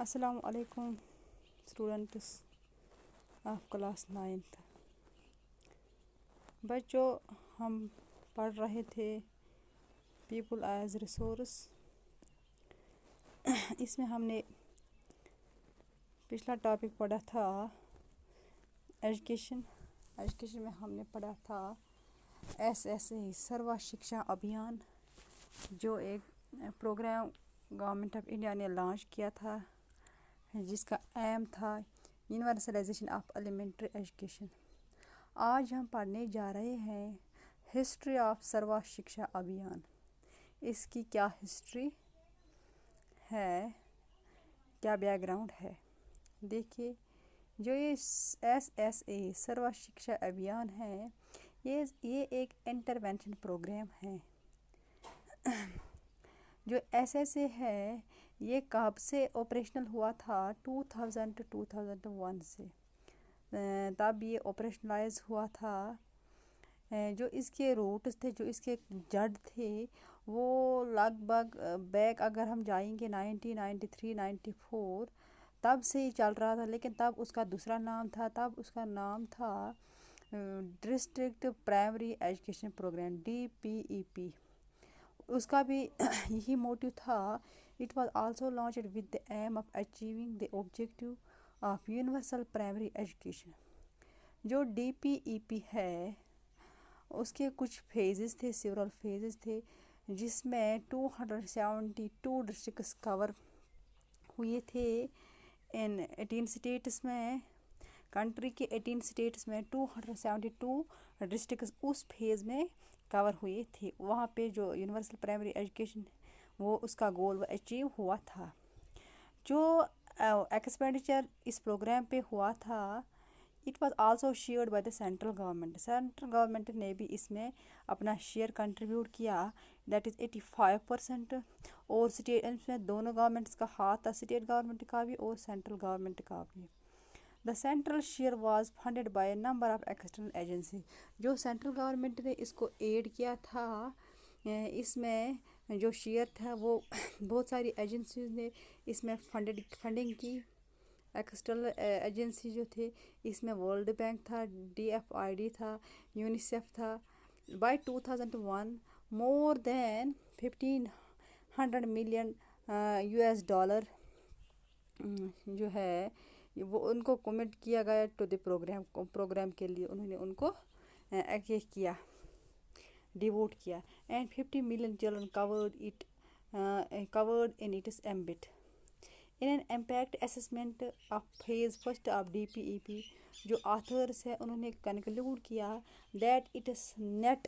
السلام علیکم students of class 9th۔ بچوں، ہم پڑھ رہے تھے پیپل ایز ریسورس۔ اس میں ہم نے پچھلا ٹاپک پڑھا تھا ایجوکیشن میں ہم نے پڑھا تھا SSA سروا شکشا ابھیان، جو ایک پروگرام گورنمنٹ آف انڈیا نے لانچ کیا تھا، جس کا ایم تھا یونیورسلائزیشن آف ایلیمنٹری ایجوکیشن۔ آج ہم پڑھنے جا رہے ہیں ہسٹری آف سروا شکشا ابھیان۔ اس کی کیا ہسٹری ہے، کیا بیک گراؤنڈ ہے۔ دیکھیے، جو یہ SSA سروا شکشا ابھیان ہے، یہ ایک انٹرونشن پروگرام ہے۔ جو SSA ہے، یہ کب سے آپریشنل ہوا تھا؟ 2001 سے تب یہ آپریشنلائز ہوا تھا۔ جو اس کے روٹس تھے، جو اس کے جڑ تھے، وہ لگ بھگ بیک اگر ہم جائیں گے 1993-94 تب سے ہی چل رہا تھا، لیکن تب اس کا دوسرا نام تھا۔ تب اس کا نام تھا district primary education programme DPEP۔ اس کا بھی یہی موٹیو تھا۔ It was also launched with the aim of achieving the objective of universal primary education۔ جو DPEP ہے، اس کے کچھ فیزز تھے، سیورل فیزز تھے، جس میں 272 ڈسٹرکٹس کور ہوئے تھے۔ ان 18 اسٹیٹس میں، کنٹری کے 18 اسٹیٹس میں 272 ڈسٹرکٹس اس فیز میں کور ہوئے تھے۔ وہاں پہ جو یونیورسل پرائمری ایجوکیشن، وہ اس کا گول وہ اچیو ہوا تھا۔ جو ایکسپینڈیچر اس پروگرام پہ ہوا تھا، it was also shared by the central government. Central government نے بھی اس میں اپنا شیئر کنٹریبیوٹ کیا، دیٹ از 85%۔ اور اسٹیٹ اس میں دونوں گورنمنٹس کا ہاتھ تھا، اسٹیٹ گورنمنٹ کا بھی اور سینٹرل گورنمنٹ کا بھی۔ The central share was funded by number of external agency. جو سینٹرل گورنمنٹ نے اس کو ایڈ کیا تھا، اس میں جو شیئر تھا وہ بہت ساری ایجنسیز نے اس میں فنڈنگ کی۔ ایکسٹرنل ایجنسی جو تھے، اس میں ورلڈ بینک تھا، DFID تھا، یونیسیف تھا۔ By 2001 more than $1,500 million US جو ہے وہ ان کو کمٹ کیا گیا ٹو دی پروگرام کے لیے، انہوں نے ان کو کیا، ڈیووٹ کیا۔ And 50 million children covered in its ambit۔ In an impact assessment of phase first of DPEP، جو آتھرس ہے انہوں نے کنکلوڈ کیا that its net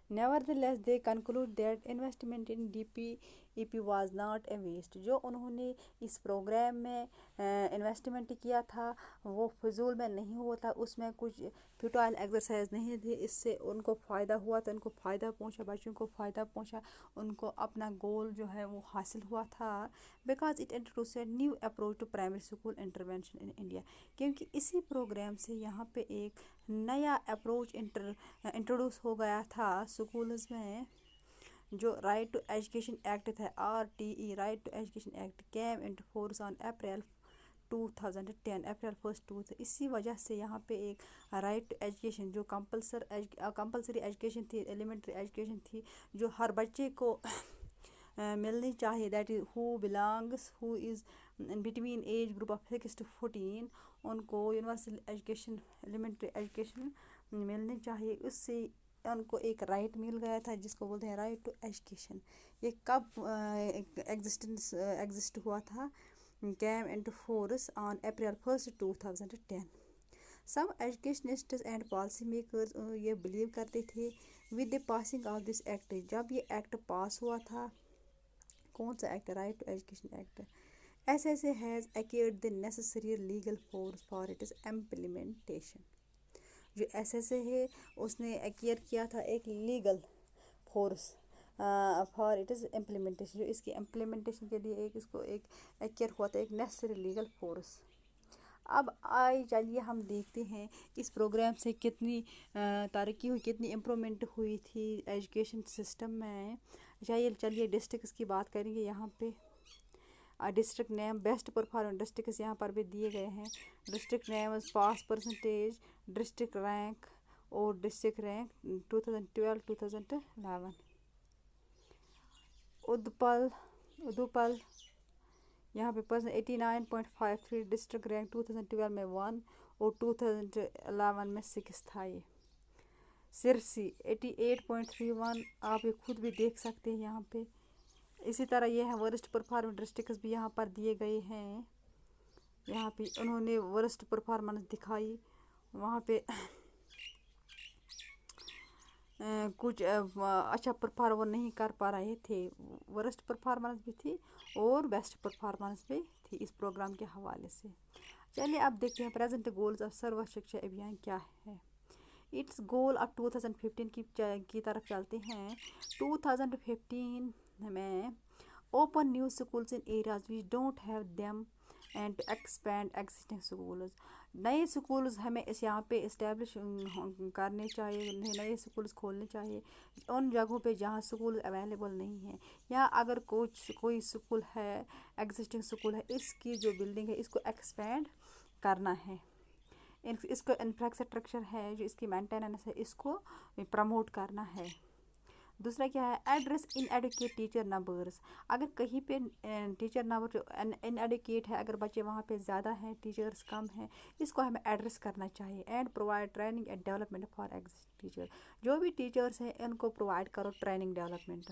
nevertheless they conclude that investment in DPEP was not a waste۔ جو انہوں نے اس programme میں investment کیا تھا، وہ فضول میں نہیں ہوا تھا، اس میں کچھ فیوٹائل ایکسرسائز نہیں تھی۔ اس سے ان کو فائدہ ہوا تھا، ان کو فائدہ پہنچا، بچوں کو فائدہ پہنچا، ان کو اپنا گول جو ہے وہ حاصل ہوا تھا۔ Because it introduced a new approach to primary school intervention in India. کیونکہ اسی پروگرام سے یہاں پہ ایک نیا اپروچ انٹروڈیوس ہو گیا تھا اسکولز میں۔ جو رائٹ ٹو ایجوکیشن ایکٹ تھا، RTE right to education act came into force on April 2010، April 1 اسی وجہ سے یہاں پہ ایک رائٹ ٹو ایجوکیشن، جو کمپلسری ایجوکیشن تھی، ایلیمنٹری ایجوکیشن تھی، جو ہر بچے کو ملنی چاہیے، that is who is between age group of 6 to 14، ان کو یونیورسل ایجوکیشن، ایلیمنٹری ایجوکیشن ملنی چاہیے۔ اس سے ان کو ایک رائٹ مل گیا تھا، جس کو بولتے ہیں رائٹ ٹو ایجوکیشن۔ یہ کب ایگزسٹ ہوا تھا؟ Came into force on April 1 2010۔ Some educationists and policy makers یہ بلیو کرتے تھے with the passing of this act, جب یہ ایکٹ پاس ہوا تھا، کون سا act? Right to education act. SSA has acquired the necessary legal force for its implementation۔ جو SSA ہے، اس نے ایکوائر کیا تھا ایک legal force for its implementation, جو اس کی امپلیمنٹیشن کے لیے اس کو ایک ایکوائر ہوا تھا ایک نیسسری لیگل فورس۔ اب چلیے ہم دیکھتے ہیں اس پروگرام سے کتنی ترقی ہوئی، کتنی امپرومنٹ ہوئی تھی ایجوکیشن سسٹم میں. چلیے ڈسٹرکس کی بات کریں گے. یہاں پہ ڈسٹرکٹ نیم، بیسٹ پرفارمنگ ڈسٹرکس یہاں پر بھی دیے گئے ہیں. ڈسٹرکٹ نیمز، پاس پرسنٹیج، ڈسٹرکٹ رینک اور ڈسٹرکٹ رینک 2012-2011. ادوپل یہاں پہ 89.53 ڈسٹرکٹ رینک 2012 میں 1 اور 2011 میں 6 تھا. یہ سرسی 88.31، آپ یہ خود بھی دیکھ سکتے ہیں یہاں پہ. اسی طرح یہ ہے ورسٹ پرفارمنگ ڈسٹرکس بھی یہاں پر دیے گئے ہیں. یہاں پہ انہوں نے ورسٹ پرفارمنس دکھائی. وہاں پہ کچھ اچھا پرفارم نہیں کر پا رہے تھے. ورسٹ پرفارمنس بھی تھی اور بیسٹ پرفارمنس بھی تھی اس پروگرام کے حوالے سے. چلیے اب دیکھتے ہیں پریزنٹ گولز آف سروا شکشا ابھیان کیا ہے. اٹس گول اب 2015 کی طرف چلتے ہیں. 2015 میں open new schools in areas which don't have them and to expand existing schools. نئے اسکولز ہمیں یہاں پہ اسٹیبلش کرنے چاہیے، نئے اسکولز کھولنے چاہیے ان جگہوں پہ جہاں اسکول اویلیبل نہیں ہیں، یا اگر کوئی اسکول ہے، ایگزسٹنگ اسکول ہے، اس کی جو بلڈنگ ہے اس کو ایکسپینڈ کرنا ہے. اس کو انفراسٹرکچر ہے جو اس کی مینٹیننس ہے اس کو پروموٹ کرنا ہے. دوسرا کیا ہے، address in advocate teacher numbers. اگر کہیں پہ ٹیچر نمبر جو ان ایڈوکیٹ ہے، اگر بچے وہاں پہ زیادہ ہیں، ٹیچرس کم ہیں، اس کو ہمیں ایڈریس کرنا چاہیے. And provide training and development for existing teacher. جو بھی ٹیچرس ہیں ان کو پرووائڈ کرو ٹریننگ ڈیولپمنٹ.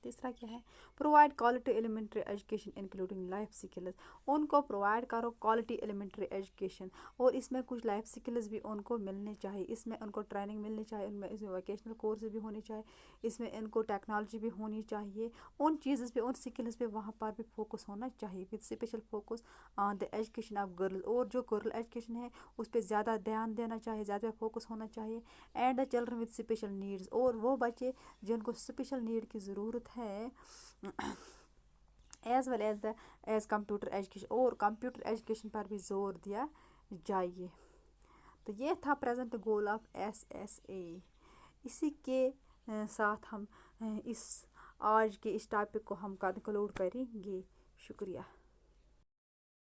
تیسرا کیا ہے، provide quality elementary education including life skills. ان کو پرووائڈ کرو کوالٹی ایلیمنٹری ایجوکیشن، اور اس میں کچھ لائف اسکلز بھی ان کو ملنے چاہیے. اس میں ان کو ٹریننگ ملنی چاہیے، اس میں ووکیشنل کورس بھی ہونے چاہیے، اس میں ان کو ٹیکنالوجی بھی ہونی چاہیے. ان چیزز پہ، ان اسکلز پہ وہاں پر بھی فوکس ہونا چاہیے with special focus on the education of girls. اور جو گرل ایجوکیشن ہے اس پہ زیادہ دھیان دینا چاہیے، زیادہ فوکس ہونا چاہیے. And the children with special needs. اور وہ بچے جن کو اسپیشل نیڈ کی ضرورت ہے as well as computer education. اور کمپیوٹر ایجوکیشن پر بھی زور دیا جائیے. تو یہ تھا پریزنٹ گول آف SSA. اسی کے ساتھ ہم آج کے اس ٹاپک کو ہم کنکلوڈ کریں گے. شکریہ.